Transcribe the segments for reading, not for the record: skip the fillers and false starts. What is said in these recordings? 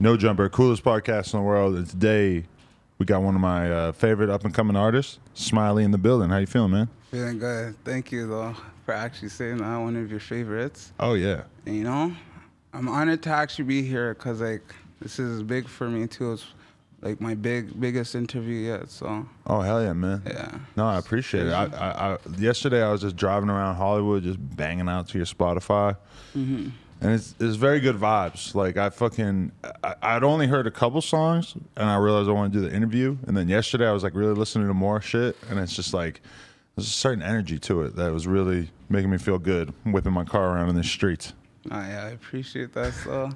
No Jumper, coolest podcast in the world. And today we got one of my favorite up-and-coming artists, Smiley, in the building. How you feeling, man? Feeling good. Thank you, though, for actually saying that. One of your favorites. Oh, yeah. And, you know, I'm honored to actually be here because, like, this is big for me, too. It's, like, my biggest interview yet, so. Oh, hell yeah, man. Yeah. No, I appreciate it. I yesterday I was just driving around Hollywood just banging out to your Spotify. Mm-hmm. And it's very good vibes. Like, I'd only heard a couple songs, and I realized I wanted to do the interview. And then yesterday I was, like, really listening to more shit, and it's just, like, there's a certain energy to it that was really making me feel good whipping my car around in the streets. Oh, yeah, I appreciate that. So,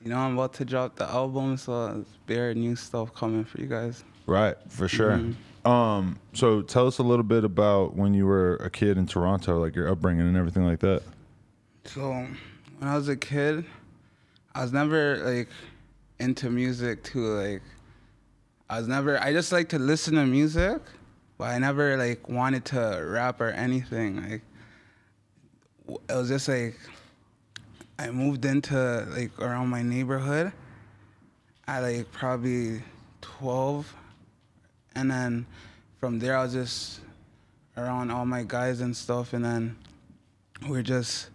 you know, I'm about to drop the album, so there's bare new stuff coming for you guys. Right, for sure. Mm-hmm. So tell us a little bit about when you were a kid in Toronto, like your upbringing and everything like that. So when I was a kid, I was never, like, into music too. Like, I just like to listen to music, but I never, like, wanted to rap or anything. Like, it was just, like, I moved into, like, around my neighborhood at, like, probably 12. And then from there, I was just around all my guys and stuff. And then we're just,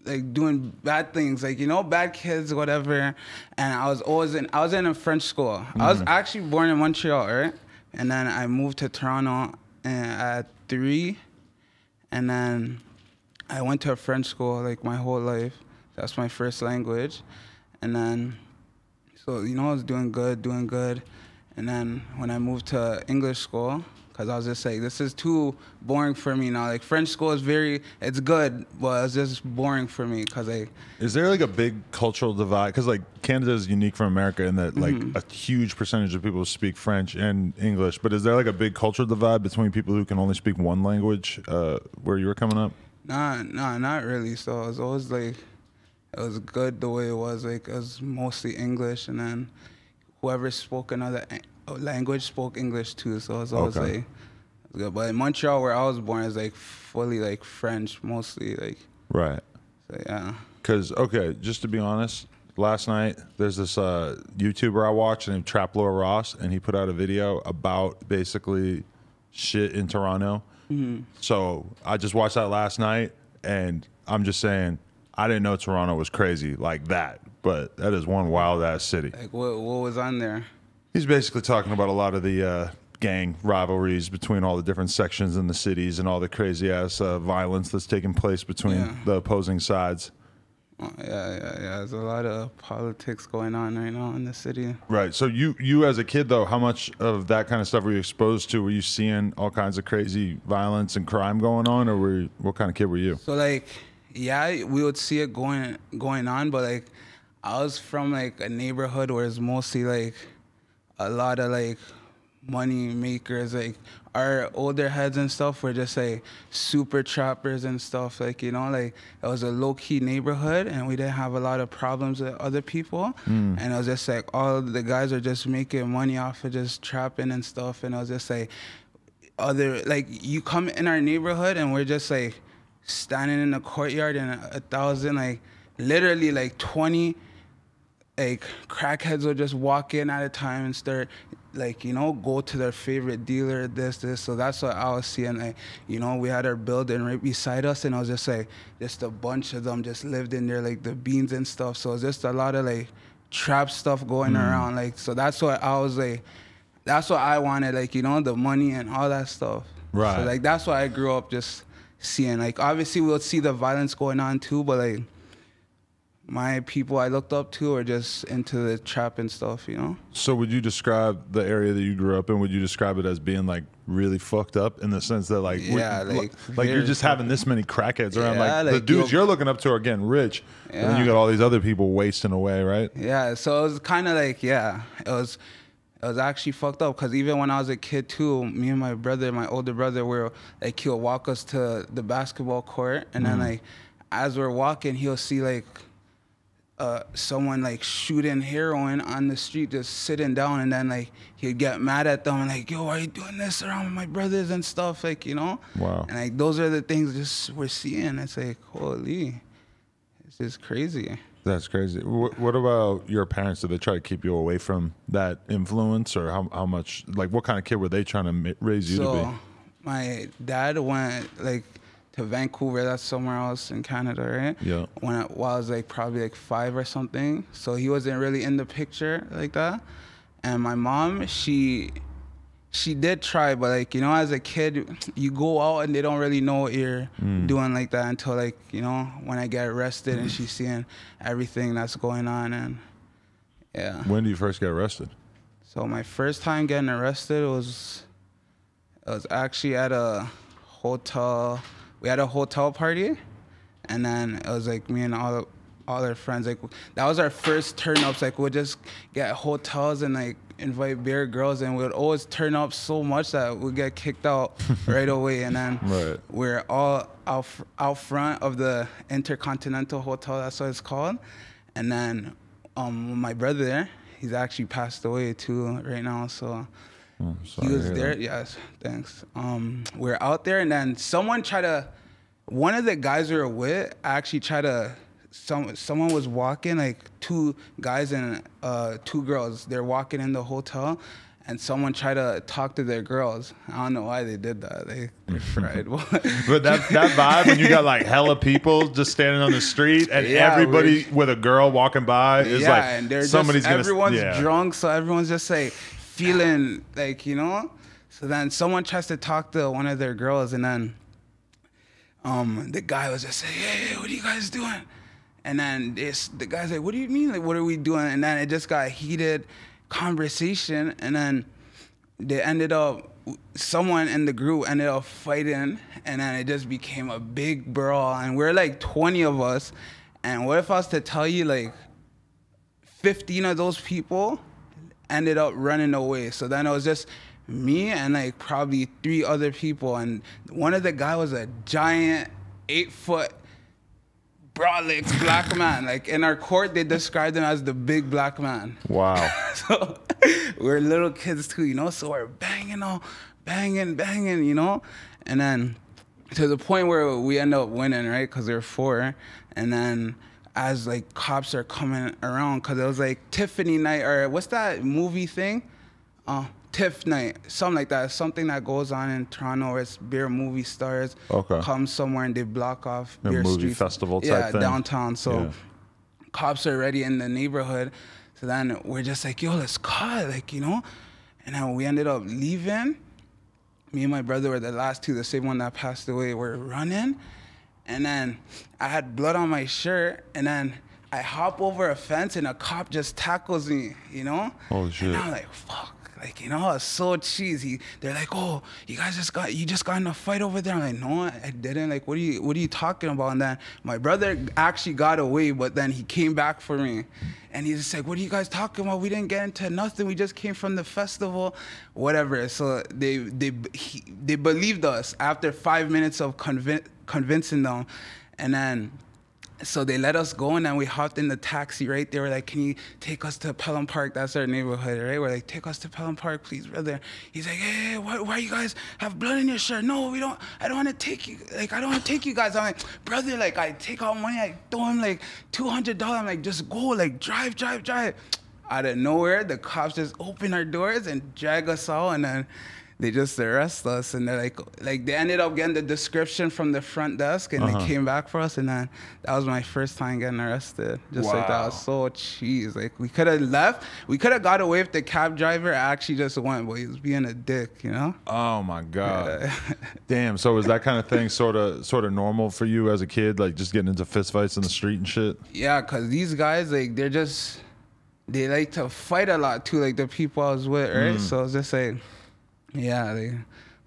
like, doing bad things, like, you know, bad kids, whatever. And I was in a French school. Mm-hmm. I was actually born in Montreal, right? And then I moved to Toronto at 3. And then I went to a French school, like, my whole life. That's my first language. And then, so, you know, I was doing good. And then when I moved to English school, because I was just like, this is too boring for me now. Like, French school is it's good, but it's just boring for me because Is there, like, a big cultural divide? Because, like, Canada is unique from America in that, like, a huge percentage of people speak French and English. But is there, like, a big cultural divide between people who can only speak one language where you were coming up? Nah, not really. So it was always, like, it was good the way it was. Like, it was mostly English, and then whoever spoke another language spoke English too. So it was always like, it was good. But in Montreal, where I was born, is like fully like French, mostly like. Right. So yeah. Because just to be honest, last night there's this YouTuber I watched named Trap Lord Ross, and he put out a video about basically shit in Toronto. Mm-hmm. So I just watched that last night, and I'm just saying, I didn't know Toronto was crazy like that, but that is one wild ass city. Like, what was on there? He's basically talking about a lot of the gang rivalries between all the different sections in the cities and all the crazy ass violence that's taking place between the opposing sides. Oh, yeah. There's a lot of politics going on right now in the city. Right. So you as a kid, though, how much of that kind of stuff were you exposed to? Were you seeing all kinds of crazy violence and crime going on, or what kind of kid were you? So, like, yeah, we would see it going on, but, like, I was from, like, a neighborhood where it's mostly, like, a lot of, like, money makers. Like, our older heads and stuff were just, like, super trappers and stuff. Like, you know, like, it was a low-key neighborhood, and we didn't have a lot of problems with other people. And it was just, like, all the guys are just making money off of just trapping and stuff. And it was just, like, you come in our neighborhood, and we're just, like, standing in the courtyard, and 1,000, like, literally, like, 20, like, crackheads will just walk in at a time and start, like, you know, go to their favorite dealer, this. So that's what I was seeing. Like, you know, we had our building right beside us, and I was just, like, just a bunch of them just lived in there, like, the beans and stuff. So it's just a lot of, like, trap stuff going around. Like, so that's what I was, like, that's what I wanted, like, you know, the money and all that stuff. Right. So, like, that's why I grew up just seeing. Like, obviously we'll see the violence going on too, but, like, my people I looked up to are just into the trap and stuff, you know? So would you describe the area that you grew up in, would you describe it as being, like, really fucked up in the sense that, like, yeah, like you're just having this many crackheads around? Yeah, like, the dudes you're looking up to are getting rich, and then you got all these other people wasting away, right? Yeah, so it was kind of like, it was actually fucked up, because even when I was a kid too, me and my brother, my older brother, were like, he'll walk us to the basketball court, and then, like, as we're walking, he'll see, like, someone, like, shooting heroin on the street, just sitting down, and then, like, he'd get mad at them and, like, yo, why are you doing this around my brothers and stuff, like, you know? Wow. And, like, those are the things just we're seeing. It's like, holy, it's just crazy. That's crazy. What about your parents? Did they try to keep you away from that influence, or how much, like, what kind of kid were they trying to raise you to be? My dad went like to Vancouver, that's somewhere else in Canada, right? Yeah. While I was like probably like 5 or something. So he wasn't really in the picture like that. And my mom, she did try, but like, you know, as a kid, you go out and they don't really know what you're doing like that until like, you know, when I get arrested and she's seeing everything that's going on. And yeah. When do you first get arrested? So my first time getting arrested was actually at a hotel. We had a hotel party, and then it was like me and all our friends. Like that was our first turn ups. Like we'd just get hotels and like invite beer girls, and we'd always turn up so much that we'd get kicked out right away. And then we're all out front of the Intercontinental Hotel. That's what it's called. And then my brother, he's actually passed away too right now. So. He was there. Yes, thanks. We're out there, and then one of the guys we were with actually tried to. Someone was walking, like 2 guys and 2 girls. They're walking in the hotel, and someone tried to talk to their girls. I don't know why they did that. They're fried. But that vibe when you got like hella people just standing on the street and everybody with a girl walking by is like, and they're everyone's drunk, so everyone's just like feeling like, you know. So then someone tries to talk to one of their girls, and then the guy was just saying, hey, what are you guys doing? And then the guy's like, what do you mean? Like, what are we doing? And then it just got heated conversation, and then someone in the group ended up fighting, and then it just became a big brawl, and we're like 20 of us. And what if I was to tell you, like 15 of those people ended up running away. So then it was just me and like probably 3 other people, and one of the guys was a giant 8-foot broad-legged black man. Like in our court, they described him as the big black man. Wow. So we're little kids too, you know. So we're banging, you know, and then to the point where we end up winning, right? Because there were 4, and then as like cops are coming around, because it was like Tiffany night, or what's that movie thing? TIFF night, something like that. Something that goes on in Toronto where it's beer movie stars come somewhere and they block off beer movie streets. Festival type thing. Downtown. So cops are already in the neighborhood. So then we're just like, yo, let's cut, like, you know. And then we ended up leaving. Me and my brother were the last 2, the same one that passed away. We're running. And then I had blood on my shirt, and then I hop over a fence and a cop just tackles me, you know? Holy shit. And I'm like, fuck. Like, you know, it's so cheesy. They're like, oh, you just got in a fight over there. I'm like, no, I didn't. Like, what are you talking about? And then my brother actually got away, but then he came back for me. And he's just like, what are you guys talking about? We didn't get into nothing. We just came from the festival, whatever. So they believed us after 5 minutes of convincing them. And then so they let us go, and then we hopped in the taxi, right? They were like, can you take us to Pelham Park? That's our neighborhood, right? We're like, take us to Pelham Park, please, brother. He's like, hey, why you guys have blood in your shirt? No, we don't. I don't want to take you. Like, I don't want to take you guys. I'm like, brother, like, I take out money. I throw him like $200. I'm like, just go, like, drive. Out of nowhere, the cops just open our doors and drag us out, and then they just arrest us, and they're like they ended up getting the description from the front desk, and they came back for us, and then that was my first time getting arrested. Just like that, was so cheese. Like we could have left, we could have got away if the cab driver actually just went, but he was being a dick, you know? Oh my god, damn. So was that kind of thing sort of normal for you as a kid, like just getting into fistfights in the street and shit? Yeah, cause these guys, like they like to fight a lot too, like the people I was with, right? So it's just like. Yeah,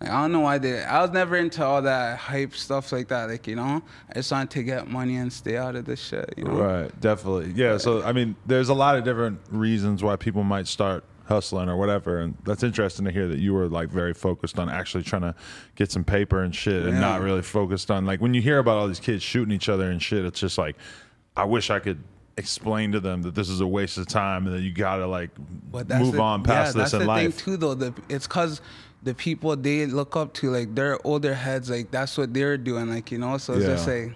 I don't know why I was never into all that hype stuff like that, like, you know? I just wanted to get money and stay out of this shit, you know? Right, definitely. Yeah, so, I mean, there's a lot of different reasons why people might start hustling or whatever, and that's interesting to hear that you were, like, very focused on actually trying to get some paper and shit and not really focused on, like, when you hear about all these kids shooting each other and shit, it's just like, I wish I could explain to them that this is a waste of time and that you gotta like move on past this in life. That's the thing too, though. It's because the people they look up to, like, they're older heads, like that's what they're doing, like, you know. So it's just like,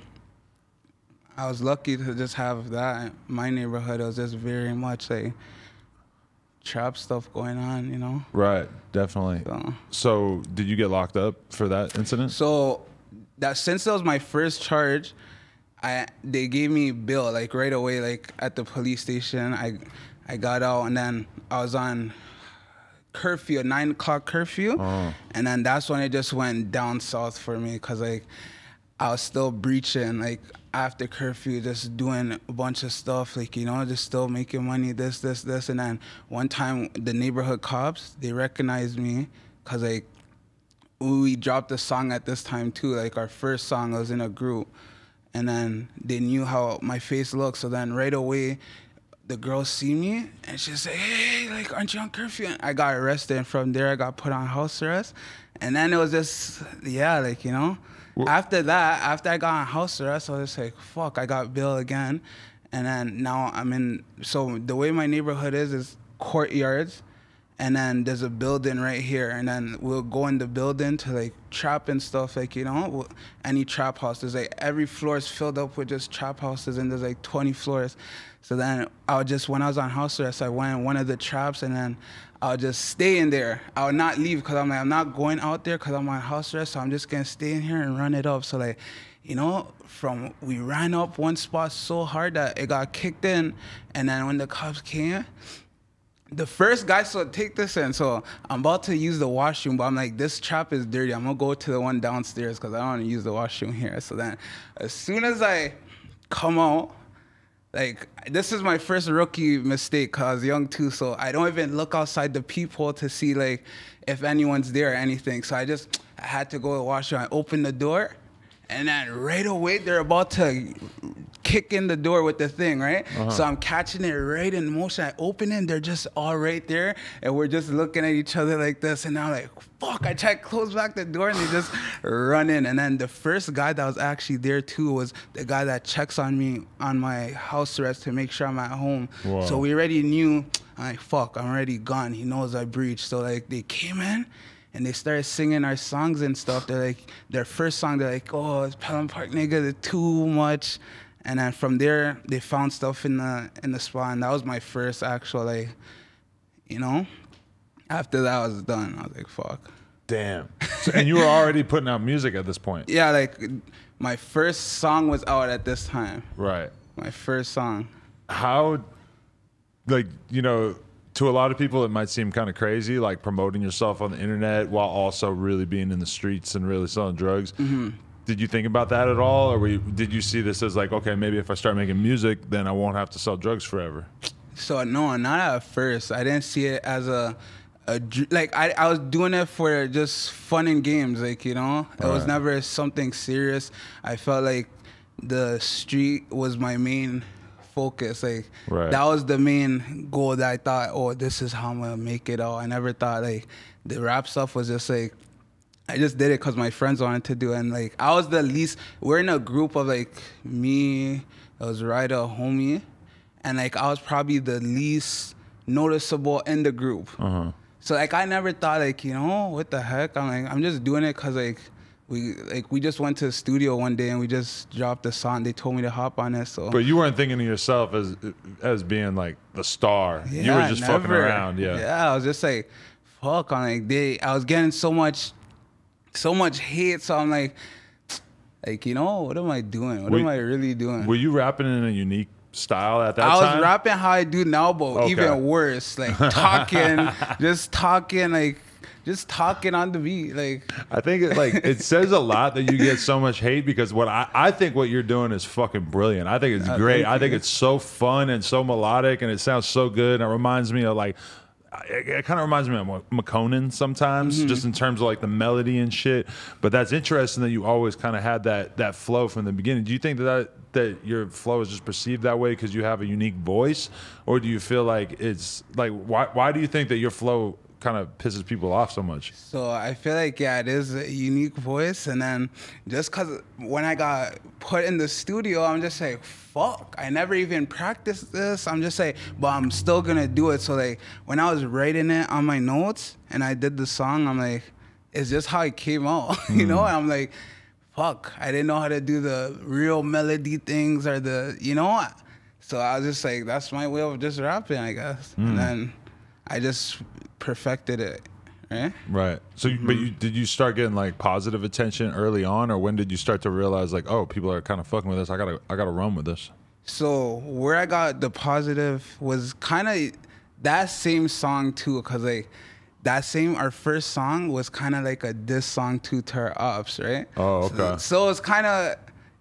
I was lucky to just have that. My neighborhood was just very much like trap stuff going on, you know? Right, definitely. So did you get locked up for that incident? So that since that was my first charge, they gave me bail like right away, like at the police station. I got out and then I was on curfew, 9 o'clock curfew, and then that's when it just went down south for me because like I was still breaching like after curfew, just doing a bunch of stuff, like, you know, just still making money, this, and then one time the neighborhood cops, they recognized me because like we dropped a song at this time too, like our first song was in a group, and then they knew how my face looked, so then right away the girl see me and she said, hey, like, aren't you on curfew? And I got arrested, and from there I got put on house arrest. And then it was just, yeah, like, you know, after that, after I got on house arrest, I was just like, fuck, I got bail again. And then now I'm in, so the way my neighborhood is courtyards, and then there's a building right here, and then we'll go in the building to like trap and stuff, like, you know, any trap house. There's like every floor is filled up with just trap houses, and there's like 20 floors. So then I would just, when I was on house arrest, I went in one of the traps, and then I would just stay in there. I would not leave because I'm like, I'm not going out there because I'm on house arrest, so I'm just gonna stay in here and run it up. So like, you know, we ran up one spot so hard that it got kicked in, and then when the cops came, the first guy, so take this in. So I'm about to use the washroom, but I'm like, this trap is dirty. I'm gonna go to the one downstairs because I don't want to use the washroom here. So then as soon as I come out, like, this is my first rookie mistake because I was young too. So I don't even look outside the peephole to see like if anyone's there or anything. So I had to go to the washroom. I opened the door, and then right away they're about to kick in the door with the thing, right? So I'm catching it right in motion. I open it, and they're just all right there, and we're just looking at each other like this, and I'm like, fuck, I try to close back the door, and they just run in. And then the first guy that was actually there too was the guy that checks on me on my house arrest to make sure I'm at home. Whoa. So we already knew, I'm like, fuck, I'm already gone. He knows I breached. So like they came in, and they started singing our songs and stuff. They're like, their first song, they're like, oh, it's Pelham Park nigga, they're too much. And then from there, they found stuff in the spot, and that was my first actual, like, you know. After that was done, I was like, fuck. Damn. So, and you were already putting out music at this point. Yeah, like my first song was out at this time. Right. My first song. How, like, you know, to a lot of people, it might seem kind of crazy, like promoting yourself on the internet while also really being in the streets and really selling drugs. Did you think about that at all? Or did you see this as like, okay, maybe if I start making music, then I won't have to sell drugs forever? So no, not at first. I didn't see it as like I was doing it for just fun and games, like, you know. It was never something serious. I felt like the street was my main focus, like that was the main goal that I thought, oh, this is how I'm gonna make it out. I never thought like the rap stuff was just like, I just did it because my friends wanted to do it. And like I was the least, we're in a group of like me, it was Ryder, homie, and like I was probably the least noticeable in the group. So like I never thought like, you know, what the heck? I'm just doing it because like we just went to the studio one day and we just dropped a song. They told me to hop on it. So, but you weren't thinking of yourself as being like the star. Yeah, you were just fucking around. Yeah, I was just like, fuck. I was getting so much hate. So I'm like, you know, what am I doing? What am I really doing? Were you rapping in a unique style at that time? I was rapping how I do now, but even worse. Like talking, just talking on the beat. Like I think it says a lot that you get so much hate, because what I think what you're doing is fucking brilliant. I think it's great. I think it's so fun and so melodic, and it sounds so good. And it reminds me of like, it kind of reminds me of McConan sometimes, just in terms of like the melody and shit. But that's interesting that you always kind of had that flow from the beginning. Do you think that your flow is just perceived that way because you have a unique voice, or do you feel like it's like why do you think that your flow kind of pisses people off so much? So I feel like, yeah, it is a unique voice, and then just because when I got put in the studio, I'm just like, fuck, I never even practiced this. I'm just like, but I'm still gonna do it. So like when I was writing it on my notes and I did the song, I'm like, it's just how it came out. You know, and I'm like, fuck, I didn't know how to do the real melody things or the, you know. So I was just like, that's my way of just rapping, I guess. And then I just perfected it. Right. So, but did you start getting like positive attention early on, or when did you start to realize like, oh, people are kind of fucking with this? I gotta run with this. So where I got the positive was kind of that same song too, cause like our first song was kind of like a diss song to our ops, right? Oh, okay. So it's kind of.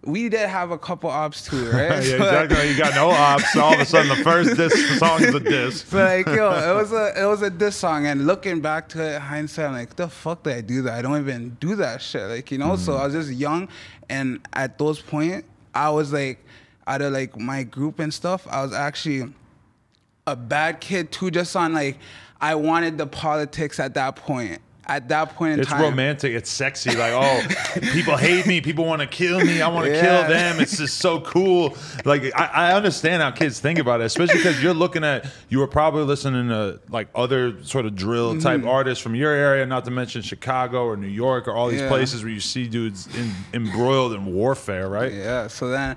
We did have a couple ops too, right? Yeah, exactly. You got no ops. So all of a sudden, the first diss song is a diss. So like, yo, it was a diss song, and looking back to it, hindsight, I'm like, the fuck did I do that? I don't even do that shit, like, you know. So I was just young, and at those point, I was like, out of like my group and stuff, I was actually a bad kid too. Just on like, I wanted the politics at that point. At that point in it's time, it's romantic. It's sexy. Like, oh, people hate me. People want to kill me. I want to kill them. It's just so cool. Like, I understand how kids think about it, especially because you were probably listening to like other sort of drill type artists from your area, not to mention Chicago or New York or all these places where you see dudes embroiled in warfare, right? Yeah. So then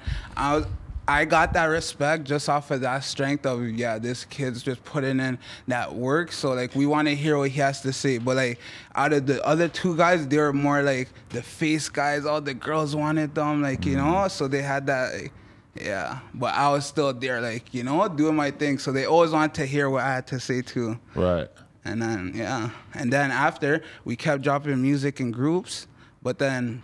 I got that respect just off of that strength of, this kid's just putting in that work. So, like, we want to hear what he has to say. But, like, out of the other two guys, they were more, like, the face guys. All the girls wanted them, like, you know? So they had that, like, But I was still there, like, you know, doing my thing. So they always wanted to hear what I had to say, too. Right. And then, And then after, we kept dropping music in groups. But then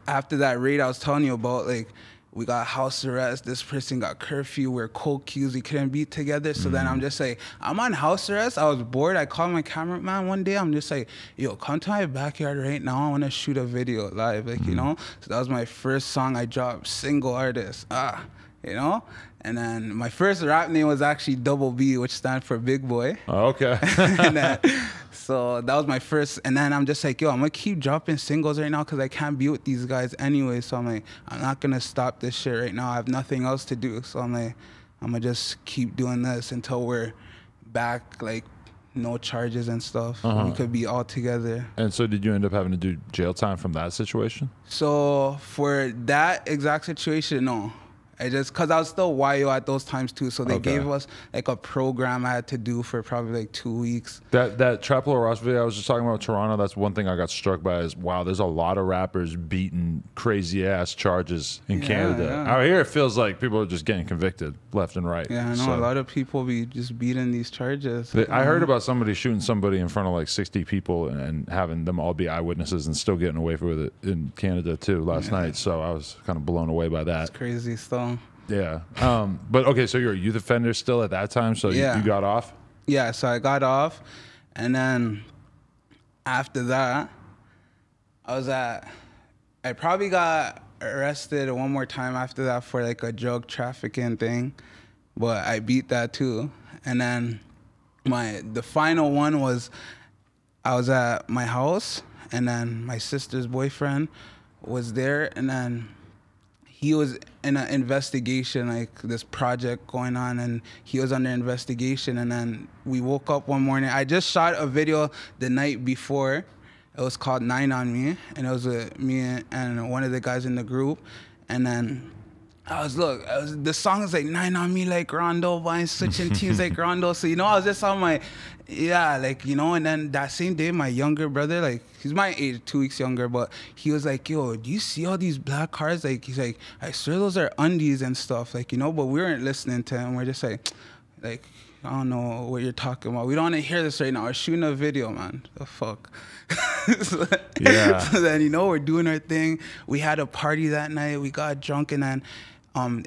after that raid I was telling you about, like, we got house arrest. This person got curfew. We're cold cues. We couldn't be together. So then I'm just like, I'm on house arrest. I was bored. I called my cameraman one day. I'm just like, yo, come to my backyard right now. I want to shoot a video live, like, you know? So that was my first song I dropped, single artist, you know? And then my first rap name was actually Double B, which stands for Big Boy. Oh, okay. So that was my first. And then I'm just like, yo, I'm going to keep dropping singles right now because I can't be with these guys anyway. So I'm like, I'm not going to stop this shit right now. I have nothing else to do. So I'm like, I'm going to just keep doing this until we're back, like, no charges and stuff. We could be all together. And so did you end up having to do jail time from that situation? So for that exact situation, no. Because I was still YO at those times too, so they gave us like a program I had to do for probably like 2 weeks. That Trap Lord Ross video I was just talking about Toronto, that's one thing I got struck by is, wow, there's a lot of rappers beating crazy ass charges in Canada. Yeah. Out here it feels like people are just getting convicted left and right. Yeah, I know a lot of people be just beating these charges. I heard about somebody shooting somebody in front of like 60 people and having them all be eyewitnesses and still getting away with it in Canada too last night. So I was kind of blown away by that. It's crazy stuff. Yeah. But okay, so you're a youth offender still at that time, so you got off? Yeah, so I got off, and then after that, I probably got arrested one more time after that for like a drug trafficking thing, but I beat that too. And then the final one was I was at my house, and then my sister's boyfriend was there, and then he was in an investigation, like this project going on, and he was under investigation. And then we woke up one morning. I just shot a video the night before. It was called 9 on Me, and it was me and one of the guys in the group. And then the song is like 9 on me like Rondo, buying switching teams like Rondo. So, you know, I was just on my, like, you know, and then that same day, my younger brother, like, he's my age, 2 weeks younger, but he was like, yo, do you see all these black cars? Like, he's like, I swear those are undies and stuff, like, you know, but we weren't listening to him. We're just like, I don't know what you're talking about. We don't want to hear this right now. We're shooting a video, man. The fuck? So then, you know, we're doing our thing. We had a party that night. We got drunk, and then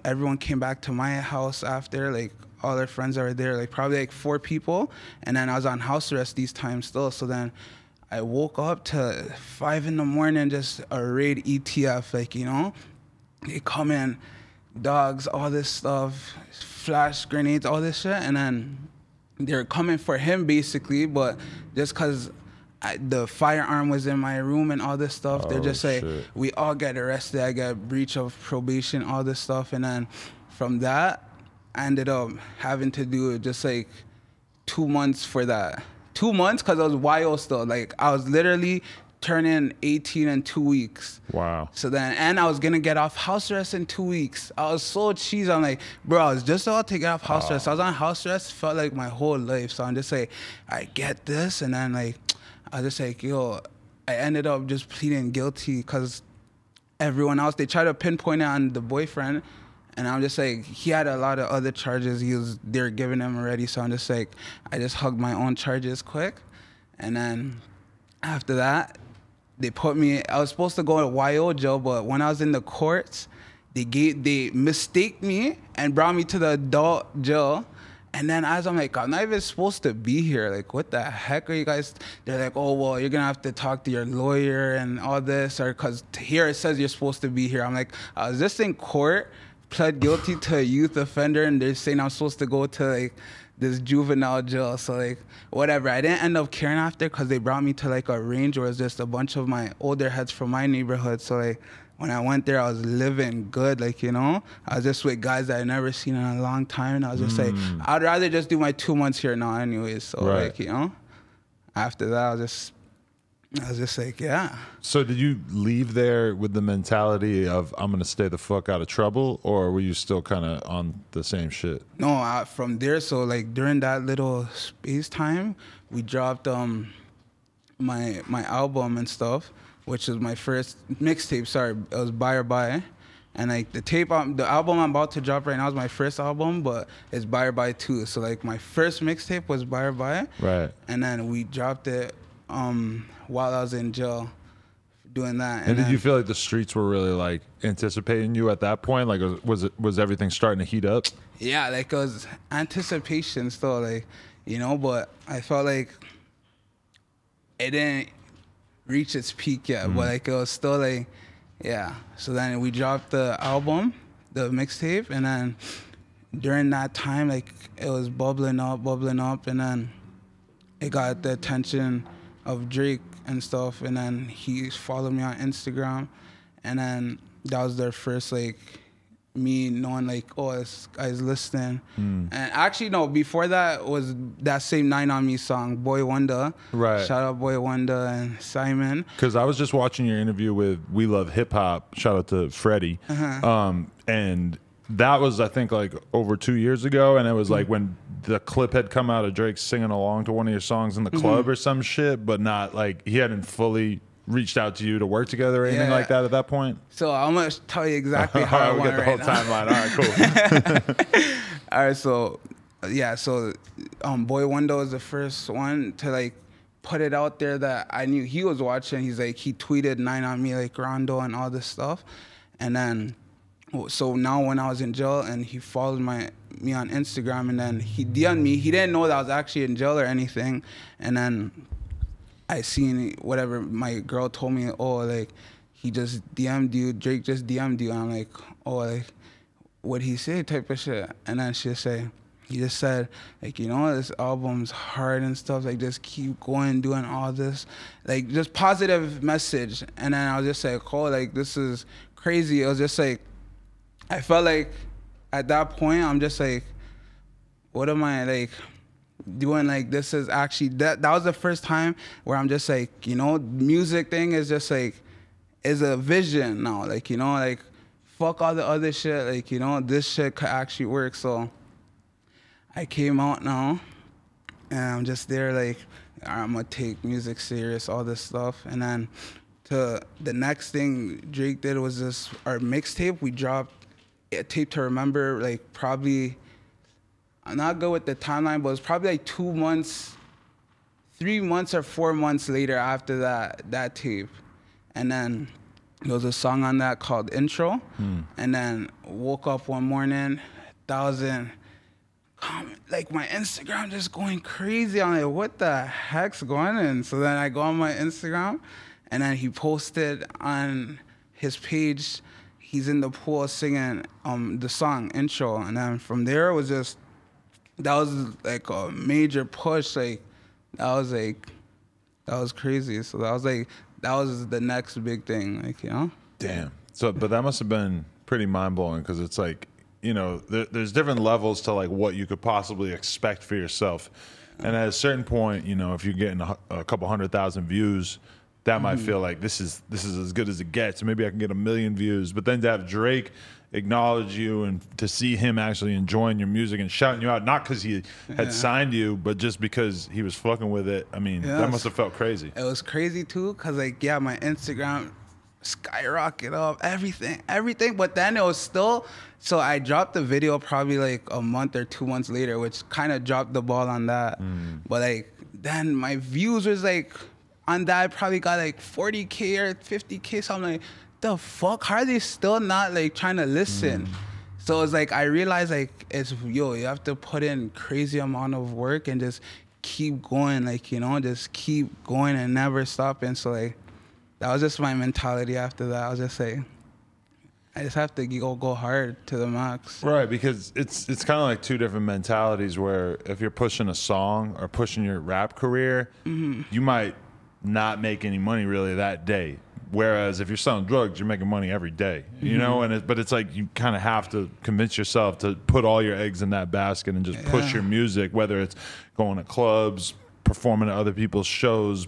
everyone came back to my house after, like, all their friends that were there, like, probably, like, 4 people. And then I was on house arrest these times still. So then I woke up to 5 in the morning, just a raid ETF, like, you know. They come in, dogs, all this stuff, flash grenades, all this shit. And then they're coming for him, basically. But just because the firearm was in my room and all this stuff, they're just like, we all get arrested. I got breach of probation, all this stuff. And then from that, I ended up having to do just like 2 months for that. 2 months, because I was YO still. Like, I was literally turning 18 in 2 weeks. Wow. So then, and I was gonna get off house arrest in 2 weeks. I was so cheesy. I'm like, bro, I was just about to get off house arrest. I was on house arrest, felt like my whole life. So I'm just like, I get this, and then like, I was just like, yo, I ended up just pleading guilty because everyone else, they tried to pinpoint it on the boyfriend, and I'm just like, he had a lot of other charges they were giving him already. So I'm just like, I just hugged my own charges quick, and then after that, they put me, I was supposed to go to YO jail, but when I was in the courts, they mistaked me and brought me to the adult jail. And then as I'm like, I'm not even supposed to be here. Like, what the heck are you guys? They're like, oh, well, you're going to have to talk to your lawyer and all this, or because here it says you're supposed to be here. I'm like, I was just in court, pled guilty to a youth offender, and they're saying I'm supposed to go to like this juvenile jail. So like, whatever. I didn't end up caring after because they brought me to like a range where it's just a bunch of my older heads from my neighborhood. So like, when I went there, I was living good, like, you know? I was just with guys that I never seen in a long time, and I was just like, I'd rather just do my 2 months here now anyways. So like, you know, after that, I was just like, yeah. So did you leave there with the mentality of, I'm going to stay the fuck out of trouble, or were you still kind of on the same shit? No, from there, so like during that little space time, we dropped my album and stuff, which was my first mixtape. Sorry, it was Buy or Buy. And like the album I'm about to drop right now is my first album, but it's Buy or Buy 2. So like my first mixtape was Buy or Buy. Right. And then we dropped it while I was in jail doing that. And did you feel like the streets were really like anticipating you at that point? Like was everything starting to heat up? Yeah, like it was anticipation still, like, you know, but I felt like it didn't reach its peak yet, but like it was still like, yeah. So then we dropped the album, the mixtape, and then during that time, like it was bubbling up, and then it got the attention of Drake and stuff, and then he followed me on Instagram, and then that was their first like me knowing like, oh, this guy's listening. And actually no, before that was that same 9 on Me song, Boy Wonder. Right. Shout out Boy Wonder and Simon. Because I was just watching your interview with We Love Hip Hop, shout out to Freddie. And that was, I think, like over 2 years ago, and it was like when the clip had come out of Drake singing along to one of your songs in the club or some shit, but not like he hadn't fully reached out to you to work together or anything like that at that point? So I'm gonna tell you exactly how I we went got the whole timeline. All right, cool. All right, so yeah, so Boy Wonder was the first one to like put it out there that I knew he was watching. He's like, he tweeted 9 on Me, like Rondo and all this stuff, and then so now when I was in jail and he followed me on Instagram, and then he DM'd me. He didn't know that I was actually in jail or anything, and then I seen whatever my girl told me, oh, like, he just DM'd you, Drake just DM'd you. And I'm like, oh, like, what'd he say type of shit? And then she'll say, he just said, like, you know, this album's hard and stuff, like, just keep going, doing all this, like, just positive message. And then I was just like, oh, like, this is crazy. It was just like, I felt like at that point, I'm just like, what am I, like, doing? Like, this is actually that was the first time where I'm just like, you know, music thing is just like is a vision now, like, you know, like fuck all the other shit, like, you know, this shit could actually work. So I came out now and I'm just there like, I'm gonna take music serious, all this stuff. And then to the next thing Drake did was this, our mixtape, we dropped a Tape to Remember, like probably, I'm not good with the timeline, but it was probably like 2 months, 3 months or 4 months later after that tape. And then there was a song on that called Intro. And then woke up one morning, 1,000 comments, like my Instagram just going crazy. I'm like, what the heck's going on? So then I go on my Instagram, and then he posted on his page, he's in the pool singing the song Intro. And then from there it was just, that was like a major push. Like that was crazy. So that was the next big thing, like, you know. Damn. So, but that must have been pretty mind blowing, because it's like, you know, there's different levels to like what you could possibly expect for yourself. And at a certain point, you know, if you're getting a couple 100,000 views, that might feel like this is as good as it gets. Maybe I can get 1 million views. But then to have Drake acknowledge you and to see him actually enjoying your music and shouting you out, not because he had signed you, but just because he was fucking with it. I mean, that must have felt crazy. It was crazy too, cause like my Instagram skyrocket up, everything. But then it was still. So I dropped the video probably like a month or 2 months later, which kind of dropped the ball on that. But like then my views was like. On that, I probably got like 40K or 50K. So I'm like, the fuck? How are they still not like trying to listen? So it's like I realized like you have to put in crazy amount of work and just keep going, like, you know, just keep going and never stopping. So like that was just my mentality after that. I was just like, I just have to go hard to the max. Right, because it's kind of like two different mentalities where if you're pushing a song or pushing your rap career, you might not make any money really that day. Whereas if you're selling drugs, you're making money every day, you know. But it's like you kind of have to convince yourself to put all your eggs in that basket and just push your music, whether it's going to clubs, performing at other people's shows,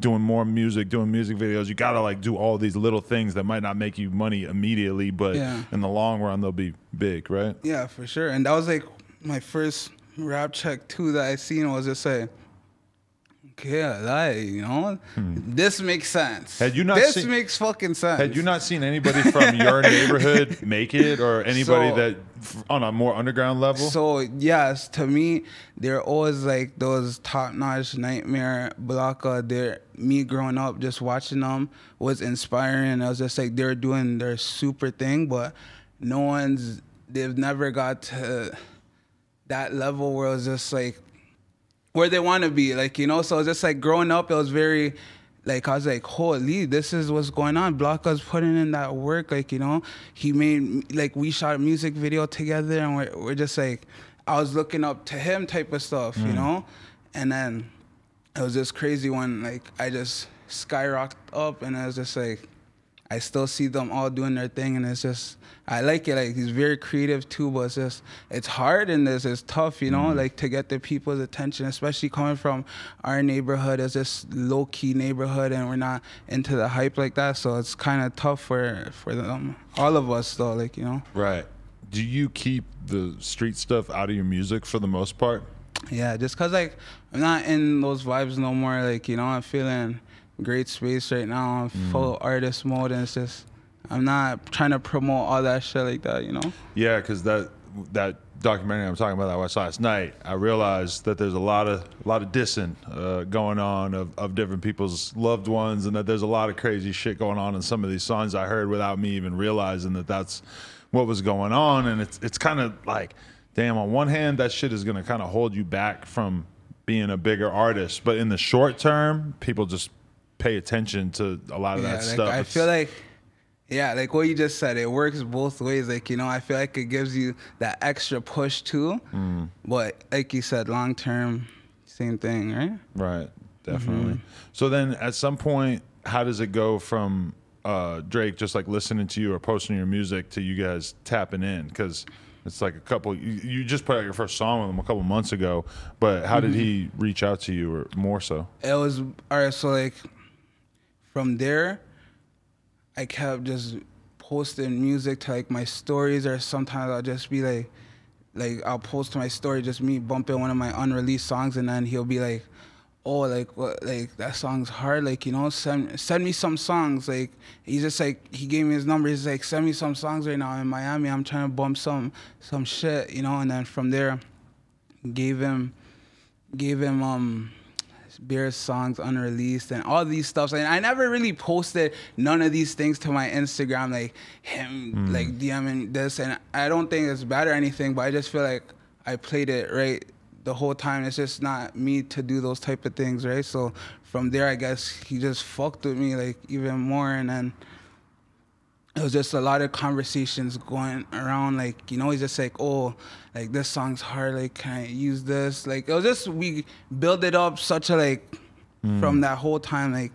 doing more music, doing music videos. You gotta like do all these little things that might not make you money immediately, but in the long run they'll be big, right? Yeah, for sure. And that was like my first rap check too that I seen was just like, yeah, that, you know, this makes sense. Had you not this makes fucking sense. Had you not seen anybody from your neighborhood make it, or anybody that on a more underground level? So yes, to me, they're always like those top-notch Nightmare, Blocka. Me growing up, just watching them was inspiring. I was just like they're doing their super thing, but they've never got to that level where it was just like where they want to be, like, you know. So it's just like growing up, it was very like I was like, holy, this is what's going on. Blocka's putting in that work, like, you know. He made like we shot a music video together, and we're just like I was looking up to him type of stuff, you know. And then it was just crazy when like I just skyrocketed up, and I was just like I still see them all doing their thing, and it's just I like it. Like he's very creative too, but it's hard in this. It's tough, you know, like to get the people's attention, especially coming from our neighborhood. It's just low key neighborhood, and we're not into the hype like that. So it's kind of tough for them, all of us though, like, you know. Right. Do you keep the street stuff out of your music for the most part? Yeah, just cause like I'm not in those vibes no more. Like, you know, I'm feeling great space right now. I'm full artist mode, and it's just I'm not trying to promote all that shit like that, you know? Yeah, because that documentary I'm talking about that I watched last night, I realized that there's a lot of dissing going on of different people's loved ones, and that there's a lot of crazy shit going on in some of these songs I heard without me even realizing that that's what was going on. And it's kind of like, damn, on one hand, that shit is going to kind of hold you back from being a bigger artist. But in the short term, people just pay attention to a lot of that stuff. I feel like, yeah, like what you just said, it works both ways. Like, you know, I feel like it gives you that extra push too. But like you said, long term, same thing, right? Right, definitely. So then at some point, how does it go from Drake just like listening to you or posting your music to you guys tapping in? Because it's like you just put out your first song with him a couple months ago, but how did he reach out to you, or more so? It was, all right, so like from there, I kept just posting music to like my stories, or sometimes I'll just be like I'll post to my story just me bumping one of my unreleased songs, and then he'll be like, oh, like what, like that song's hard, like, you know, send me some songs. Like he's just like, he gave me his number, he's like, send me some songs right now. I'm in Miami, I'm trying to bump some shit, you know. And then from there, gave him Beer's songs unreleased and all these stuff. And I never really posted none of these things to my Instagram, like him like DMing this, and I don't think it's bad or anything, but I just feel like I played it right the whole time. It's just not me to do those type of things, right? So from there, I guess he just fucked with me like even more, and then it was just a lot of conversations going around, like, you know, he's just like, oh, like this song's hard, like can I use this? Like it was just, we build it up such a like from that whole time, like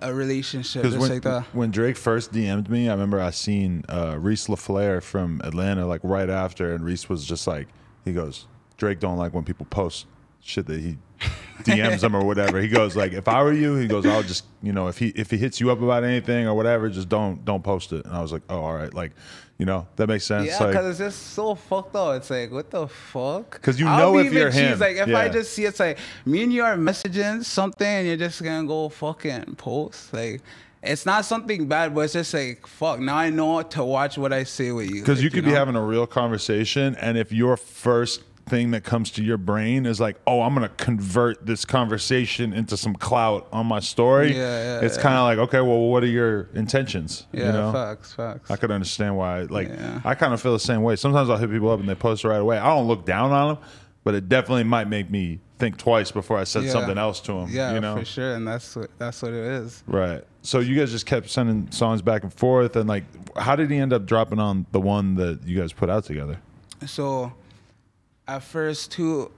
a relationship just like that. When Drake first DM'd me, I remember I seen Reese LaFleur from Atlanta like right after, and Reese was just like, he goes, Drake don't like when people post shit that he DMs him or whatever. He goes like, if I were you, he goes, I'll just, you know, if he hits you up about anything or whatever, just don't post it. And I was like, oh, all right, like, you know, that makes sense. Yeah, because it's just so fucked up. It's like, what the fuck? Because you know if you're him. Like, if I just see it's like, me and you are messaging something and you're just going to go fucking post. Like, it's not something bad, but it's just like, fuck, now I know to watch what I say with you. Because like, you could be having a real conversation, and if your first thing that comes to your brain is like, oh, I'm gonna convert this conversation into some clout on my story. It's kind of like, okay, well, what are your intentions? Yeah, you know? facts. I could understand why. Like, I kind of feel the same way. Sometimes I'll hit people up and they post right away. I don't look down on them, but it definitely might make me think twice before I said something else to them. Yeah, you know? for sure, and that's what it is. Right. So you guys just kept sending songs back and forth, and like, how did he end up dropping on the one that you guys put out together? So, at first too,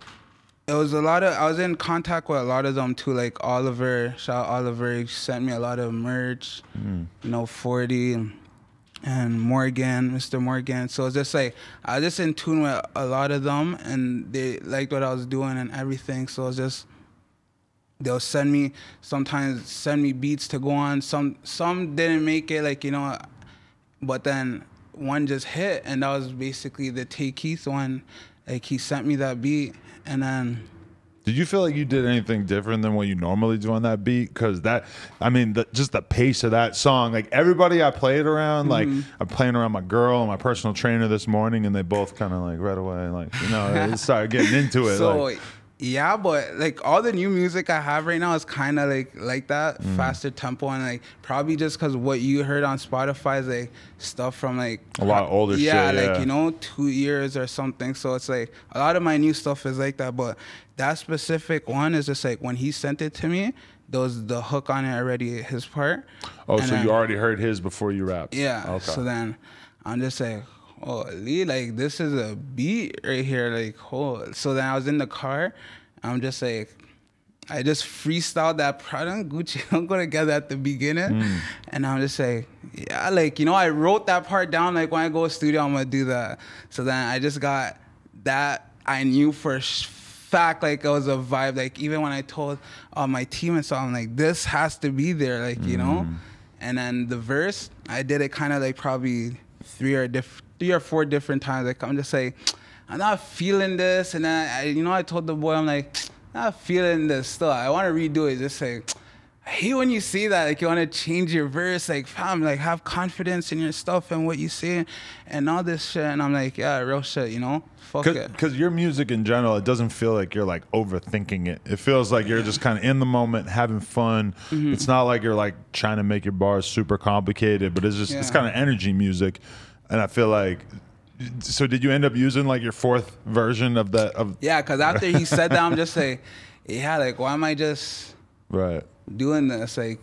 it was a lot of, I was in contact with a lot of them too, like Oliver, shout out Oliver, he sent me a lot of merch, you know, 40 and Morgan, Mr. Morgan. So it's just like, I was just in tune with a lot of them, and they liked what I was doing and everything. So it's just, they'll sometimes send me beats to go on. Some didn't make it, like, you know, but then one just hit, and that was basically the Tay Keith one. Like, he sent me that beat, and then... Did you feel like you did anything different than what you normally do on that beat? Because that, I mean, just the pace of that song, like everybody I played around, like I'm playing around my girl and my personal trainer this morning, and they both kind of like right away, like, you know, they started getting into it. So, like, yeah, but like all the new music I have right now is kind of like that faster tempo, and like probably just because what you heard on Spotify is like stuff from like a lot older shit. Yeah, like, you know, 2 years or something. So it's like a lot of my new stuff is like that, but that specific one is just like when he sent it to me, there was the hook on it already, his part. Oh, and so then, you already heard his before you rapped? Yeah. Okay. So then I'm just like, oh, Lee, like, this is a beat right here. Like, oh. So then I was in the car. I'm just like, I just freestyled that Prada and Gucci. I'm going to get that at the beginning. And I'm just like, yeah, like, you know, I wrote that part down. Like, when I go to the studio, I'm going to do that. So then I just got that. I knew for fact, like, it was a vibe. Like, even when I told my team and so, I'm like, this has to be there, like, you know? And then the verse, I did it kind of like probably three or four different times. Like, I'm just like, I'm not feeling this. And then, I told the boy, I'm like, not feeling this still. I want to redo it. Just like, I hate when you see that. Like, you want to change your verse. Like, fam, like, have confidence in your stuff and what you say and all this shit. And I'm like, yeah, real shit, you know? Fuck it. Because your music in general, it doesn't feel like you're like overthinking it. It feels like you're just kind of in the moment, having fun. It's not like you're like trying to make your bars super complicated, but it's just, it's kind of energy music. And I feel like, so did you end up using like your fourth version of that? Yeah, because after he said that, I'm just like, yeah, like, why am I just doing this? Like,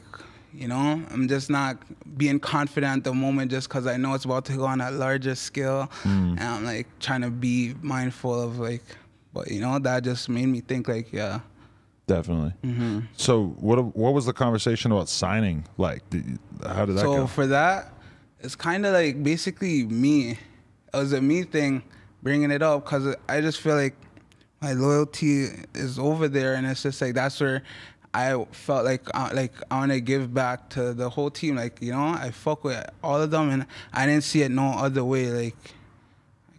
you know, I'm just not being confident at the moment just because I know it's about to go on a larger scale. And I'm like trying to be mindful of like, but you know, that just made me think like, yeah. Definitely. So what was the conversation about signing like? How did that go? So for that, it's kind of like basically me. It was a me thing bringing it up because I just feel like my loyalty is over there, and it's just like that's where I felt like I want to give back to the whole team. Like, you know, I fuck with all of them, and I didn't see it no other way. Like,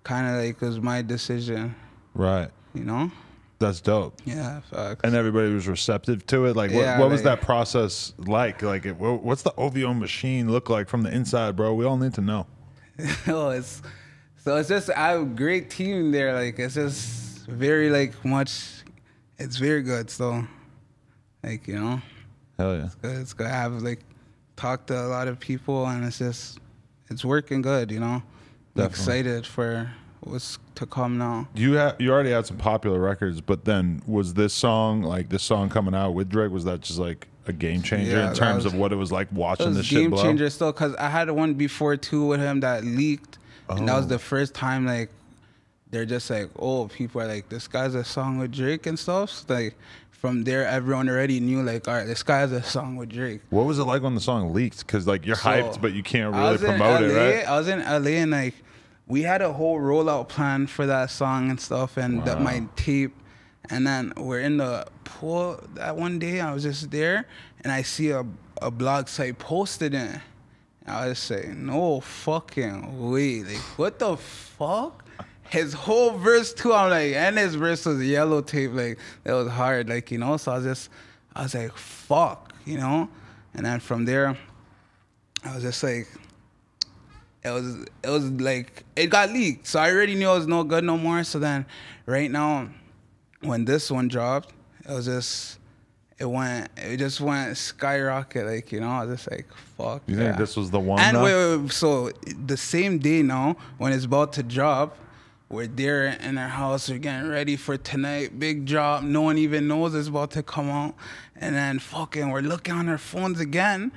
kind of like it was my decision. Right. You know? That's dope. Yeah, facts. And everybody was receptive to it. Like, what was that process like? Like, what's the OVO machine look like from the inside, bro? We all need to know. It's just, I have a great team there. Like, it's just very, like, it's very good. So, like, you know. Hell yeah. It's good. I have, like, talked to a lot of people, and it's working good, you know. I'm excited for what's to come now. You already had some popular records, but then was this song coming out with Drake, was that just, like, a game changer in terms of what it was like watching this shit blow? Game changer still, because I had one before, too, with him that leaked. And that was the first time, like, they're just like, oh, people are like, this guy's a song with Drake and stuff. So, like, from there, everyone already knew, like, all right, this guy's a song with Drake. What was it like when the song leaked? Because, like, you're hyped, but you can't really promote it, right? I was in LA, and, like, we had a whole rollout plan for that song and stuff, and my tape. And then we're in the pool that one day. I was just there, and I see a blog site posted in. I was saying, no fucking way. Like, what the fuck? His whole verse too, I'm like, and his verse was yellow tape, like, that was hard, like, you know, so I was like, fuck, you know? And then from there, I was just like, it was like, it got leaked, so I already knew it was no good no more, so then, right now, when this one dropped, it just went skyrocket, like, you know, I was just like, fuck. You think this was the one? And wait, so the same day now, when it's about to drop, we're there in our house, we're getting ready for tonight, big drop, no one even knows it's about to come out, and then fucking we're looking on our phones again,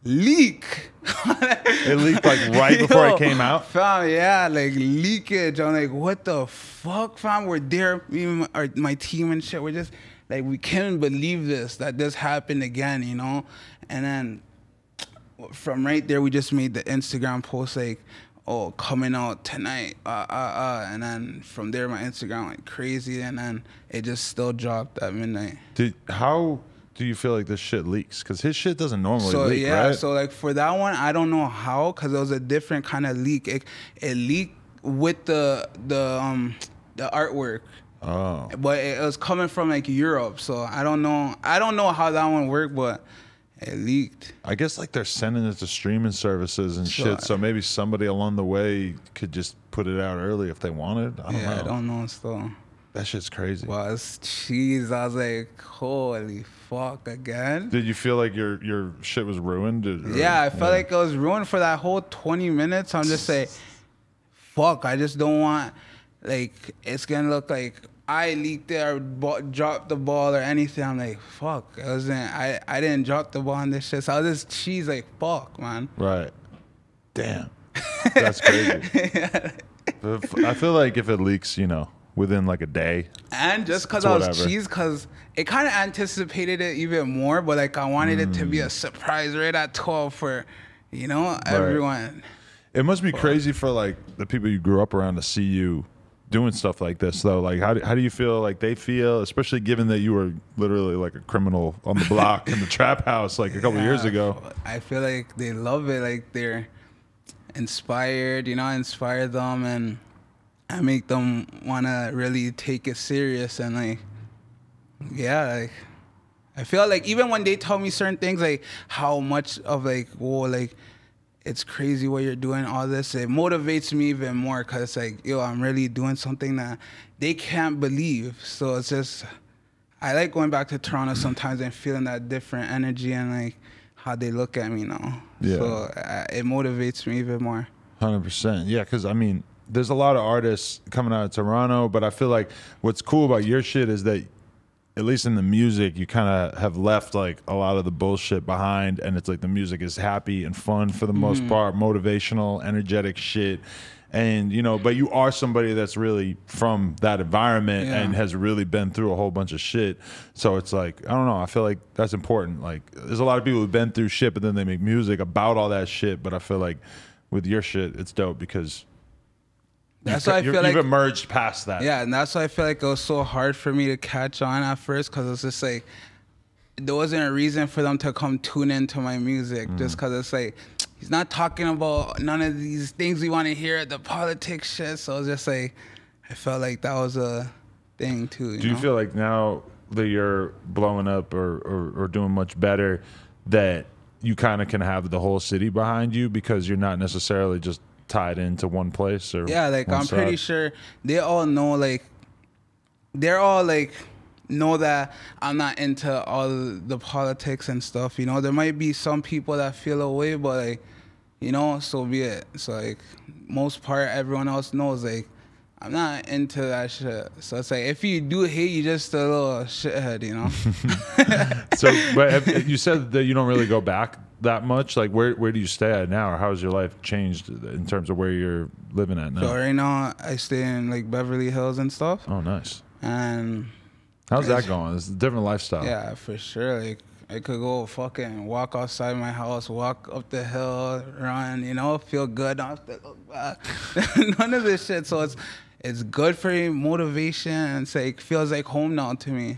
leak. It leaked like right before it came out? Fam, yeah, like leakage. I'm like, what the fuck, fam? We're there, me and my team and shit, we're just, like, we can't believe that this happened again, you know? And then from right there, we just made the Instagram post, like, oh, coming out tonight, and then from there, my Instagram went crazy, and then it just still dropped at midnight. How do you feel like this shit leaks? Because his shit doesn't normally leak, yeah, right? So, like, for that one, I don't know how, because it was a different kind of leak. It leaked with the artwork. Oh. But it was coming from, like, Europe, so I don't know how that one worked, but it leaked. I guess, like, they're sending it to streaming services and shit, so maybe somebody along the way could just put it out early if they wanted. I don't know. I don't know still. That shit's crazy. Well, it's cheese. I was like, holy fuck, again? Did you feel like your shit was ruined? Yeah, I felt like it was ruined for that whole 20 minutes. I'm just like, fuck, I just don't want, like, it's gonna look like I leaked it or dropped the ball or anything. I'm like, fuck, I didn't drop the ball on this shit. So I was just cheese, like, fuck, man. Right. Damn. That's crazy. Yeah. I feel like if it leaks, you know, within like a day. And just because I was cheese, because it kind of anticipated it even more, but, like, I wanted it to be a surprise right at 12 for, you know, everyone. It must be crazy for, like, the people you grew up around to see you doing stuff like this, though. Like, how do you feel like they feel, especially given that you were literally like a criminal on the block in the trap house like a couple years ago? I feel like they love it, like they're inspired, you know, I inspire them and I make them want to really take it serious. And, like, yeah, like, I feel like even when they tell me certain things, like how much of, like, whoa, like, it's crazy what you're doing, all this, it motivates me even more, because it's like, yo, I'm really doing something that they can't believe. So it's just, I like going back to Toronto sometimes and feeling that different energy and, like, how they look at me now. Yeah. So it motivates me even more. 100%. Yeah, because, I mean, there's a lot of artists coming out of Toronto, but I feel like what's cool about your shit is that, at least in the music, you kind of have left, like, a lot of the bullshit behind, and it's like the music is happy and fun for the most part, motivational, energetic shit. And, you know, but you are somebody that's really from that environment and has really been through a whole bunch of shit. So it's like, I don't know, I feel like that's important. Like, there's a lot of people who've been through shit, but then they make music about all that shit. But I feel like with your shit, it's dope because that's why I feel like you've emerged past that. Yeah, and that's why I feel like it was so hard for me to catch on at first, because it's just like, there wasn't a reason for them to come tune into my music, just because it's like, he's not talking about none of these things we want to hear, the politics shit. So it's just like, I felt like that was a thing too. Do you feel like now that you're blowing up or doing much better, that you kind of can have the whole city behind you because you're not necessarily just tied into one place? Or yeah, like, I'm pretty sure they all know, like, they're all like, know that I'm not into all the politics and stuff, you know. There might be some people that feel away, but, like, you know, so be it. So, like, most part, everyone else knows, like, I'm not into that shit. So it's like, if you do hate, you just a little shithead, you know. So, but you said that you don't really go back that much. Like, where do you stay at now, or how has your life changed in terms of where you're living at now? So right now I stay in, like, Beverly Hills and stuff. Oh, nice. And how's that going? It's a different lifestyle. Yeah, for sure. Like, I could go fucking walk outside my house, walk up the hill, run, you know, feel good, not have to look back. None of this shit. So it's good for motivation, and it's like, feels like home now to me.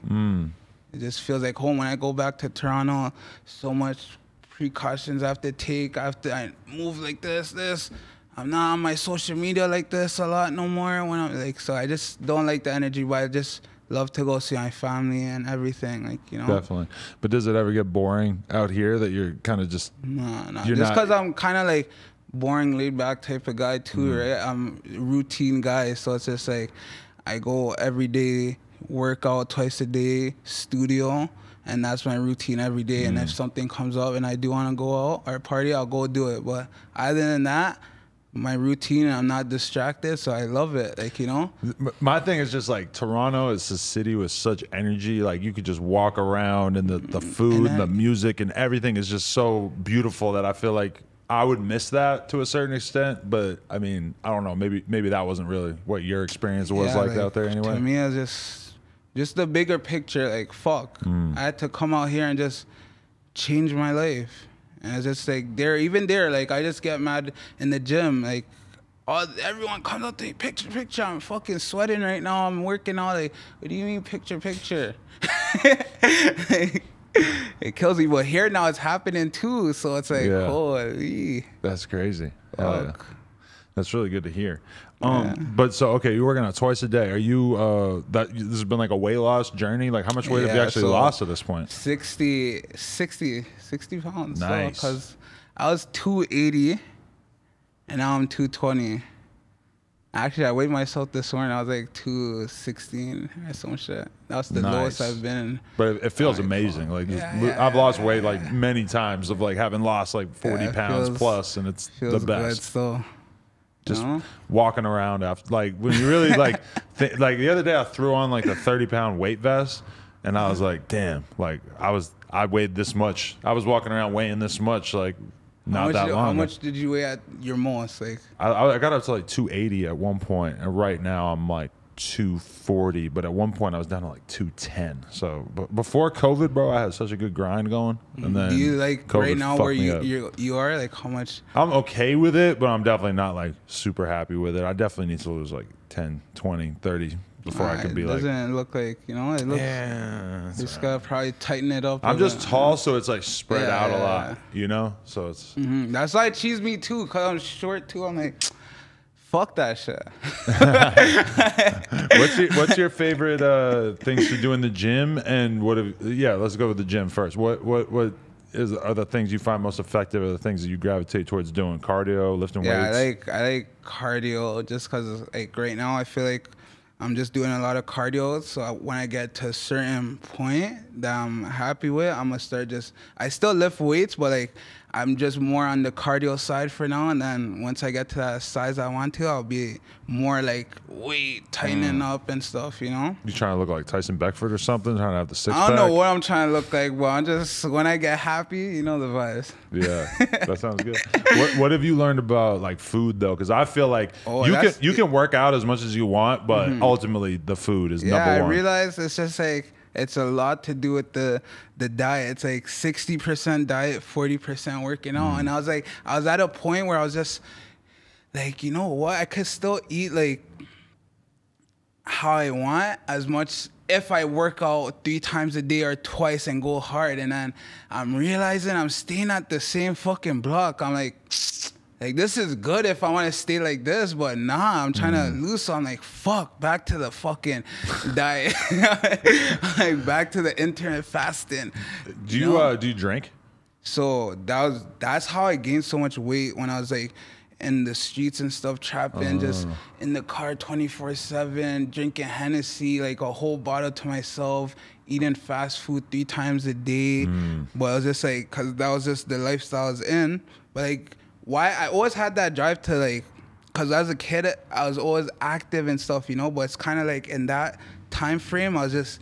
It just feels like home. When I go back to Toronto, so much precautions I have to take. I move like this. I'm not on my social media like this a lot no more. When I'm like, so I just don't like the energy, but I just love to go see my family and everything, like, you know. Definitely. But does it ever get boring out here that you're kind of just... No. Just because I'm kind of like boring, laid back type of guy too, right? I'm a routine guy, so it's just like I go every day, work out twice a day, studio, and that's my routine every day. And if something comes up and I do want to go out or party, I'll go do it. But other than that, my routine, I'm not distracted, so I love it, like, you know. My thing is just like Toronto is a city with such energy. Like you could just walk around, and the food and the music and everything is just so beautiful that I feel like I would miss that to a certain extent. But I mean, I don't know, maybe that wasn't really what your experience was like out there anyway. To me, it was just the bigger picture. Like, fuck, I had to come out here and just change my life. And it's just like even there, like I just get mad in the gym, like everyone comes up to me, picture. I'm fucking sweating right now. I'm working out. Like, what do you mean picture? Like, it kills me. But here now it's happening too. So it's like, holy. That's crazy. Fuck. Yeah. That's really good to hear. But so, okay, you're working out twice a day. Are you, this has been like a weight loss journey? Like how much weight have you actually lost at this point? 60 pounds. Nice. Because I was 280 and now I'm 220. Actually, I weighed myself this morning. I was like 216 or some shit. That was the lowest I've been. But it feels amazing. Like I've lost weight like many times of like having lost like 40 pounds plus, and it's the best. Good, so. Just walking around after, like when you really like, like the other day I threw on like a 30-pound weight vest, and I was like, damn, like I weighed this much. I was walking around weighing this much, like not that long. How much did you weigh at your most? Like I got up to like 280 at one point, and right now I'm like 240, but at one point I was down to like 210. So but before COVID, bro, I had such a good grind going. And then do you like COVID right now where you are, like how much? I'm okay with it, but I'm definitely not like super happy with it. I definitely need to lose like 10, 20, 30 before I could be like. Doesn't look like, you know, it looks. Yeah, you just gotta probably tighten it up. I'm just tall, so it's like spread out a lot, you know. So it's. That's why it cheese me too, cause I'm short too. I'm like, fuck that shit. What's your favorite things to do in the gym, and let's go with the gym first. What are the things you find most effective, or the things that you gravitate towards doing? Cardio, lifting weights? I like cardio just because like right now I feel like I'm just doing a lot of cardio. So when I get to a certain point that I'm happy with, I'm gonna start I still lift weights, but like I'm just more on the cardio side for now. And then once I get to that size I want to, I'll be more like weight tightening up and stuff, you know? You trying to look like Tyson Beckford or something? Trying to have the six pack? I don't pack? know what I'm trying to look like, but I'm just, when I get happy, you know the vibes. Yeah, that sounds good. What have you learned about like food though? Because I feel like you can work out as much as you want, but ultimately the food is number one. Yeah, I realize it's just like, it's a lot to do with the diet. It's like 60% diet, 40% working out. And I was at a point where I was just like, you know what? I could still eat like how I want as much if I work out 3 times a day or twice and go hard. And then I'm realizing I'm staying at the same fucking block. I'm like this is good if I want to stay like this, but nah, I'm trying to lose. So I'm like, fuck, back to the fucking diet, like back to the intermittent fasting. Do you drink? So that's how I gained so much weight when I was like in the streets and stuff, trapping, just in the car 24/7, drinking Hennessy, like a whole bottle to myself, eating fast food 3 times a day. But it was just like, cause that was just the lifestyle I was in. But like, why I always had that drive to like, cause as a kid I was always active and stuff, you know. But it's kind of like in that time frame I was just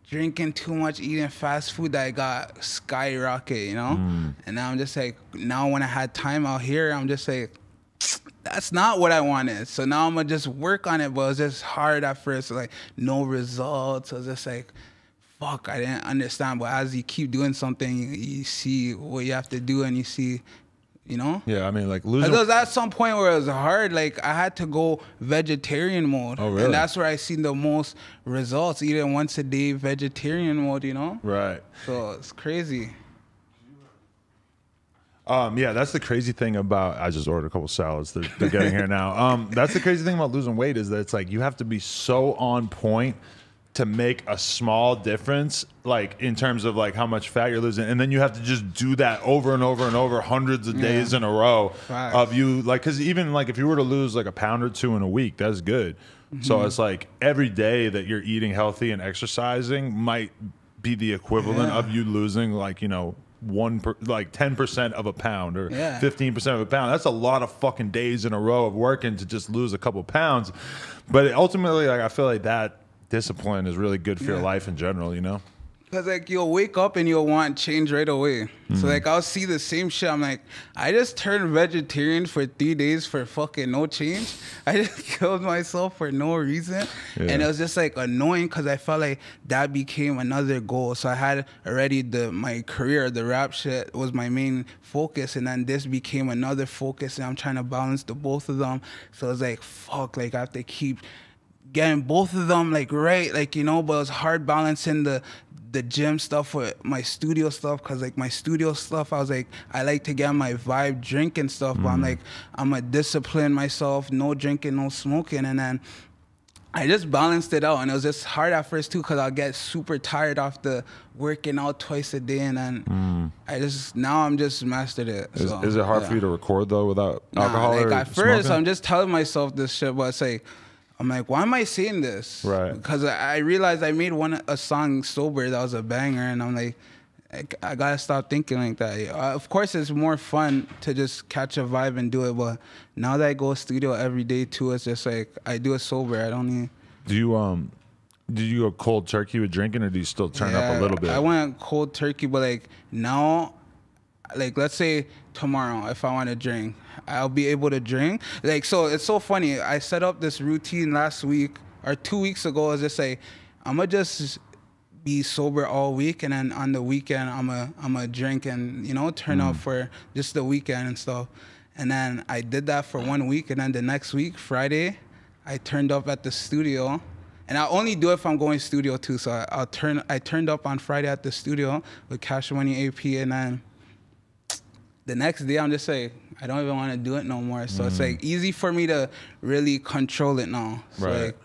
drinking too much, eating fast food, that I got skyrocket, you know. And now I'm just like, now when I had time out here, I'm just like, that's not what I wanted. So now I'm gonna just work on it. But it was just hard at first, like no results. I was just like, fuck, I didn't understand. But as you keep doing something, you see what you have to do, and you see you know? Yeah, I mean, like losing. Because at some point where it was hard, like I had to go vegetarian mode. Oh, really? And that's where I seen the most results, eating once a day vegetarian mode, you know? Right. So it's crazy. Yeah, that's the crazy thing about. I just ordered a couple salads. They're getting here now. That's the crazy thing about losing weight is that it's like you have to be so on point to make a small difference, like in terms of like how much fat you're losing, and then you have to just do that over and over and over, hundreds of days in a row of you, like, because even like if you were to lose like a pound or two in a week, that's good. So it's like every day that you're eating healthy and exercising might be the equivalent of you losing like 10% of a pound or 15% of a pound. That's a lot of fucking days in a row of working to just lose a couple pounds. But ultimately, like I feel like that discipline is really good for your life in general, you know? Because, like, you'll wake up and you'll want change right away. So, like, I'll see the same shit. I'm like, I just turned vegetarian for 3 days for fucking no change. I just killed myself for no reason. Yeah. And it was just, like, annoying because I felt like that became another goal. So I had already my career, the rap shit was my main focus. And then this became another focus. And I'm trying to balance the both of them. So it's like, fuck, like, I have to keep getting both of them, like, right, like, you know, but it's hard balancing the gym stuff with my studio stuff, because like my studio stuff, I was like, I like to get my vibe drinking stuff, but I'm like, I'm gonna discipline myself, no drinking, no smoking, and then I just balanced it out, and it was just hard at first too, because I'll get super tired after working out twice a day, and then now I'm just mastered it. Is it hard for you to record though without alcohol? Like or at first, smoking? I'm just telling myself this shit, but it's like, I'm like, why am I saying this? Right. Because I realized I made a song sober that was a banger, and I'm like, I gotta stop thinking like that. Of course, it's more fun to just catch a vibe and do it, but now that I go studio every day too, it's just like I do it sober. I don't need. Do you go cold turkey with drinking, or do you still turn up a little bit? I went cold turkey, but like now, like let's say tomorrow, if I want to drink, I'll be able to drink. Like, so it's so funny. I set up this routine last week or 2 weeks ago. I was just like, I'm gonna just be sober all week, and then on the weekend I'm a drink and, you know, turn up for just the weekend and stuff. And then I did that for 1 week, and then the next week, Friday, I turned up at the studio. And I only do it if I'm going studio too. So I turned up on Friday at the studio with Cash Money AP, and then the next day I'm just like, I don't even want to do it no more. So it's like easy for me to really control it now. So right. Like,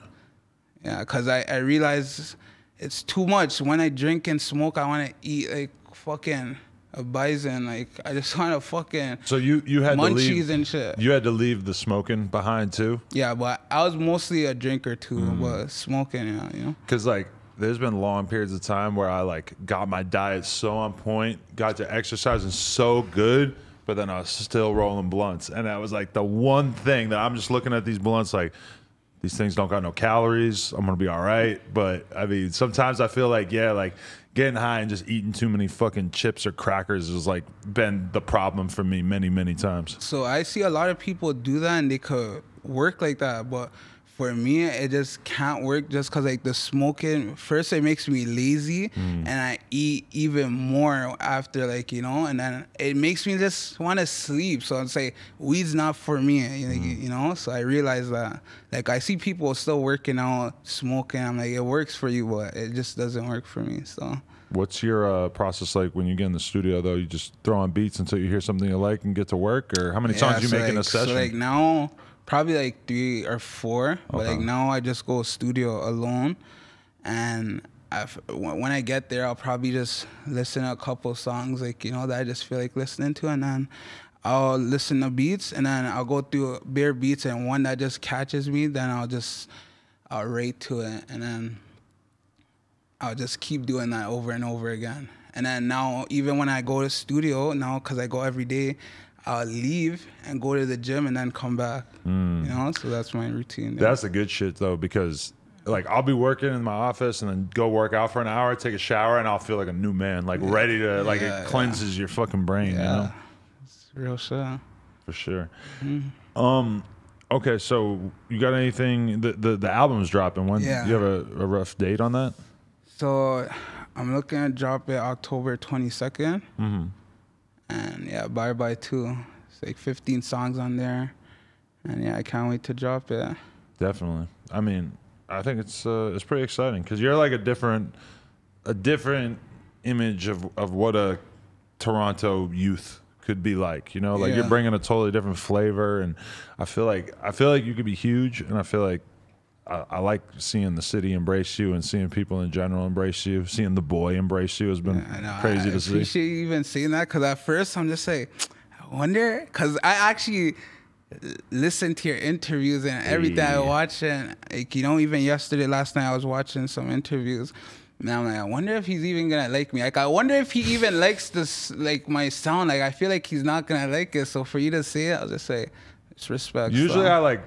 yeah, because I realize it's too much. When I drink and smoke, I want to eat like fucking a bison. Like, I just want to fucking so you had munchies to leave, and shit. You had to leave the smoking behind too? Yeah, but I was mostly a drinker too, but smoking, yeah, you know? Because like there's been long periods of time where I like got my diet so on point, got to exercising so good, but then I was still rolling blunts. And that was like the one thing that I'm just looking at these blunts like, these things don't got no calories. I'm going to be all right. But I mean, sometimes I feel like, yeah, like getting high and just eating too many fucking chips or crackers has like been the problem for me many, many times. So I see a lot of people do that and they could work like that. But for me, it just can't work just because like the smoking, first it makes me lazy and I eat even more after, like, you know, and then it makes me just want to sleep. So I'd say weed's not for me, you know? So I realize that. Like, I see people still working out, smoking. I'm like, it works for you, but it just doesn't work for me, so. What's your process like when you get in the studio, though? You just throw on beats until you hear something you like and get to work? Or how many songs you make in a session? So like now, probably like 3 or 4. But like now I just go studio alone. And when I get there, I'll probably just listen to a couple songs, like, you know, that I just feel like listening to. And then I'll listen to beats. And then I'll go through bare beats. And one that just catches me, then I'll rate to it. And then I'll just keep doing that over and over again. And then now, even when I go to studio, now because I go every day, I'll leave and go to the gym and then come back. You know, so that's my routine. That's the good shit, though, because like I'll be working in my office and then go work out for an hour, take a shower, and I'll feel like a new man, like ready to, like it cleanses your fucking brain, you know? It's real shit. For sure. Okay, so you got anything, the album's dropping. When you have a rough date on that? So I'm looking to drop it October 22nd. And yeah, bye 2. It's like 15 songs on there, and yeah, I can't wait to drop it. Definitely. I mean, I think it's pretty exciting because you're like a different image of what a Toronto youth could be like. You know, like you're bringing a totally different flavor, and I feel like you could be huge, and I feel like I like seeing the city embrace you and seeing people in general embrace you. Seeing the boy embrace you has been crazy to see. I appreciate you even seeing that because at first I'm just like, I wonder, because I actually listen to your interviews and everything I watch, and like, you know, even last night I was watching some interviews. And I'm like, I wonder if he's even gonna like me. Like, I wonder if he even likes this, like my sound. Like, I feel like he's not gonna like it. So for you to say it, I'll just say, it's respect. Usually I like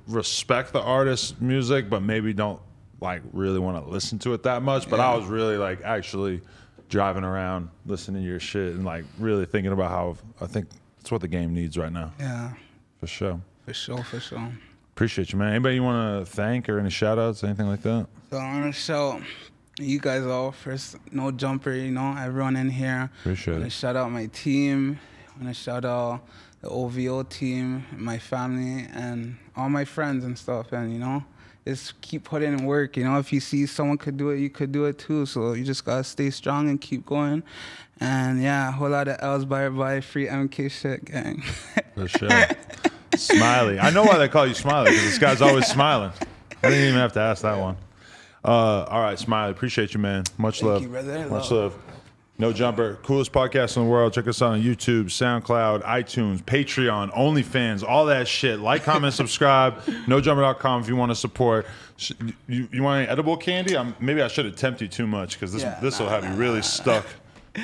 respect the artist's music, but maybe don't like really want to listen to it that much. But I was really like actually driving around listening to your shit and like really thinking about how I think it's what the game needs right now. Yeah. For sure. For sure. Appreciate you, man. Anybody you want to thank or any shout outs, anything like that? So I want to shout you guys all first. No Jumper, you know, everyone in here. Appreciate it. I want to shout out my team. I want to shout out the OVO team, my family, and all my friends and stuff. And, you know, just keep putting in work. You know, if you see someone could do it, you could do it too. So you just got to stay strong and keep going. And, yeah, a whole lot of L's by free MK shit, gang. For sure. Smiley. I know why they call you Smiley, because this guy's always smiling. I didn't even have to ask that one. All right, Smiley. Appreciate you, man. Much love. Thank you, brother. Much love. No Jumper, coolest podcast in the world. Check us out on YouTube, SoundCloud, iTunes, Patreon, OnlyFans, all that shit. Like, comment, subscribe. NoJumper.com if you want to support. You want any edible candy? Maybe I shouldn't tempt you too much because this will have you really stuck.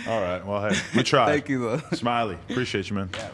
All right. Well, hey, we tried. Thank you, though. Smiley. Appreciate you, man. Yeah.